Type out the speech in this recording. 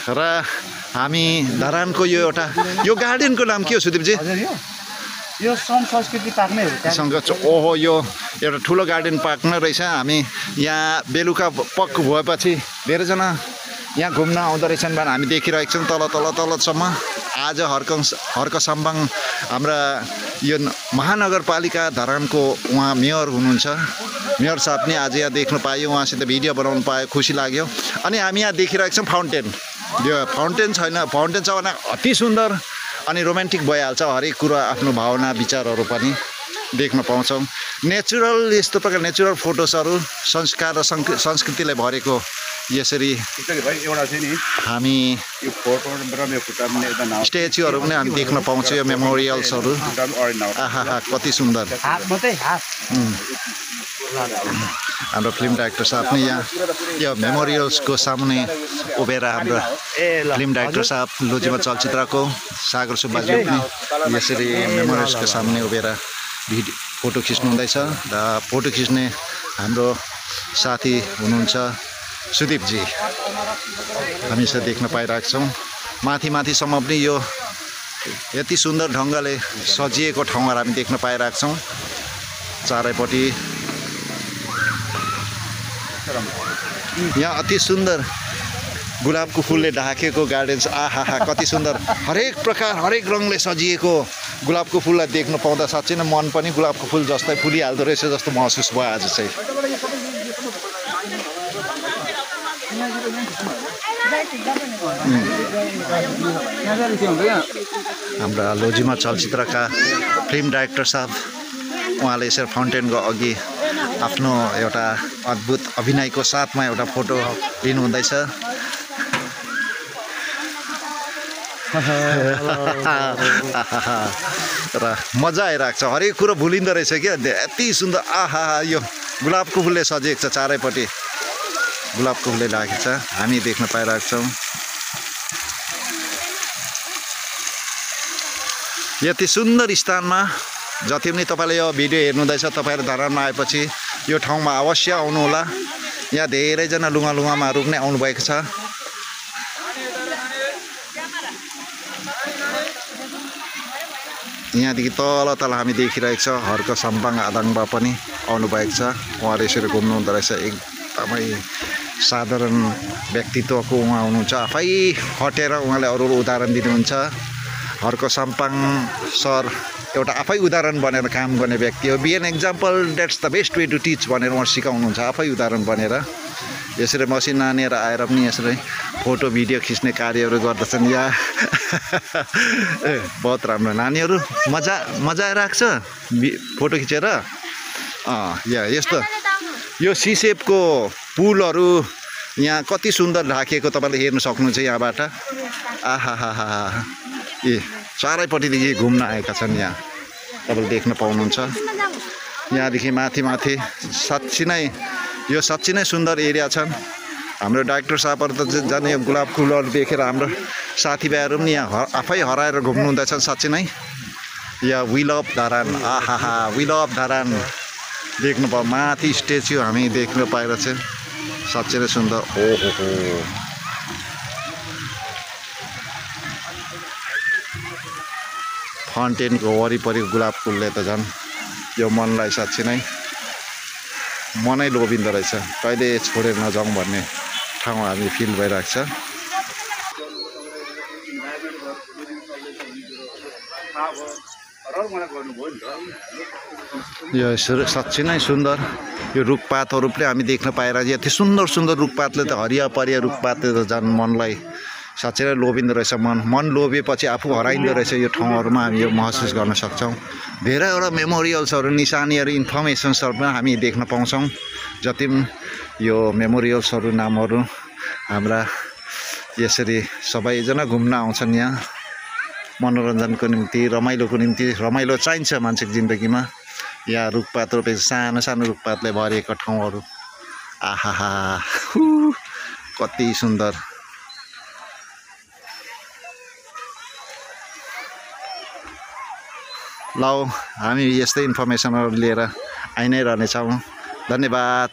र हामी धरानको यो एउटा यो गार्डनको नाम के हो सुदीपजी? यो सम संस्कृति पार्क नै हो। ओहो यो एउटा ठुलो गार्डन पार्क नै रहेछ। हामी यहाँ बेलुका पक्क भएपछि धेरैजना यहाँ घुम्न आउँदो रहेछन् भने हामी देखिरहेको छौँ तलसम्म। आज हर्क सम्बाङ हाम्रा यो महानगरपालिका धरानको उहाँ मेयर हुनुहुन्छ, मेयर साहब नि आज यहाँ देख्न पायो, उहाँसित भिडियो बनाउनु पायो, खुसी लाग्यो। अनि हामी यहाँ देखिरहेको छौँ फाउन्टेन। यो फाउन्टेन छैन, फाउन्टेन छ भने अति सुन्दर अनि रोमान्टिक भइहाल्छ। हरेक कुरा आफ्नो भावना विचारहरू पनि देख्न पाउँछौँ। नेचुरल यस्तो प्रकार नेचुरल फोटोसहरू संस्कार र संस्कृतिले भरेको यसरी हामी स्ट्याचुहरू पनि हामी देख्न पाउँछौँ। यो मेमोरियल्सहरू आहा कति सुन्दर। हाम्रो फिल्म डाइरेक्टर साहब पनि यहाँ यो मेमोरियल्सको सामने उभिएर हाम्रो फिल्म डाइरेक्टर साहब लोजिमा चलचित्रको सागर सुब्बाज्यू पनि यसरी मेमोरियल्सको सामने उभिएर फोटो खिच्नु हुँदैछ। र फोटो खिच्ने हाम्रो साथी हुनुहुन्छ सुदीपजी, हामी यसो देख्न पाइरहेको छौँ। माथिसम्म पनि यो यति सुन्दर ढङ्गले सजिएको ठाउँहरू हामी देख्न पाइरहेको छौँ। चारैपट्टि यहाँ अति सुन्दर गुलाबको फुलले ढाकेको गार्डन्स। आहा कति सुन्दर, हरेक प्रकार हरेक रङले सजिएको गुलाबको फुललाई देख्न पाउँदा साँच्चै नै मन पनि गुलाबको फुल जस्तै फुलिहाल्दो रहेछ जस्तो महसुस भयो आज चाहिँ। हाम्रा लोजिमा चलचित्रका फिल्म डाइरेक्टर साहब उहाँले यसरी फाउन्टेनको अघि आफ्नो एउटा अद्भुत अभिनयको साथमा एउटा फोटो लिनुहुँदैछ। र मजा आइरहेको छ, हरेक कुरो भुलिँदो रहेछ क्या। यति सुन्दर आहा यो गुलाबको फुलले सजिएको छ, चारैपट्टि गुलाबको फुलले ढाकेको छ, हामी देख्न पाइरहेको छौँ। यति सुन्दर स्थानमा जति पनि तपाईँले यो भिडियो हेर्नुहुँदैछ, तपाईँहरू धरानमा आएपछि यो ठाउँमा अवश्य आउनुहोला। यहाँ धेरैजना लुगामाहरू पनि आउनुभएको छ। यहाँदेखि तल हामी देखिरहेको छ हर्क सम्बाङ आदाङबा पनि आउनुभएको छ। उहाँले यसरी घुम्नु हुँदो रहेछ। एकदमै साधारण व्यक्तित्वको उहाँ हुनुहुन्छ, आफै हटेर उहाँले अरू उदाहरण दिनुहुन्छ। हर्क सम्बाङ सर एउटा आफै उदाहरण बनेर काम गर्ने व्यक्ति हो। Be an example, that's the best way to teach भनेर उहाँ सिकाउनुहुन्छ, आफै उदाहरण बनेर। यसरी मसिन नानीहरू आएर पनि यसरी फोटो भिडियो खिच्ने कार्यहरू गर्दछन्। या बहुत राम्रो, नानीहरू मजा आइरहेको छ फोटो खिचेर। या यस्तो यो सिसेपको पुलहरू यहाँ कति सुन्दर ढाकिएको तपाईँले हेर्न सक्नुहुन्छ यहाँबाट। आहा ए चारैपट्टिदेखि घुम्न आएका छन्, यहाँ तपाईँले देख्न पाउनुहुन्छ। यहाँदेखि माथि साँच्ची नै यो साँच्ची नै सुन्दर एरिया छन्। हाम्रो डाइरेक्टर साहबहरू त जाने यो गुलाब फुलहरू देखेर हाम्रो साथीभाइहरू पनि यहाँ आफै हराएर घुम्नु हुँदैछन् साँच्ची नै। या वी लभ धरान, आहा वी लभ धरान देख्नु पाउ। माथि स्ट्याच्यु हामी देख्न पाइरहेको छ, साँच्चै नै सुन्दर। ओहो फाउन्टेनको वरिपरि गुलाब फुलले त झन् यो मनलाई साँच्ची नै मनै लोभिँदो रहेछ। कहिले छोडेर नजाउँ भन्ने ठाउँ हामी फिल भइरहेको छ। यो साँच्ची नै सुन्दर यो रुखपातहरू पनि हामी देख्न पाइरहेको छ। यति सुन्दर रुखपातले त हरिया परिया रुखपातले त झन् मनलाई साँच्चै नै लोभिँदो रहेछ। मन लोभिएपछि आफू हराइँदो रहेछ। यो ठाउँहरूमा हामी यो महसुस गर्न सक्छौँ। धेरैवटा मेमोरियल्सहरू, निशानीहरू, इन्फर्मेसन्सहरू पनि हामी देख्न पाउँछौँ। जति पनि यो मेमोरियल्सहरू नामहरू हाम्रा यसरी सबैजना घुम्न आउँछन् यहाँ मनोरञ्जनको निम्ति, रमाइलोको निम्ति। रमाइलो चाहिन्छ मान्छेको जिन्दगीमा। यहाँ रुखपात रोपेको सानो रुखपातले भरिएका ठाउँहरू, आहा कति सुन्दर। ल हामी यस्तै इन्फर्मेसनहरू लिएर आइ नै रहनेछौँ। धन्यवाद।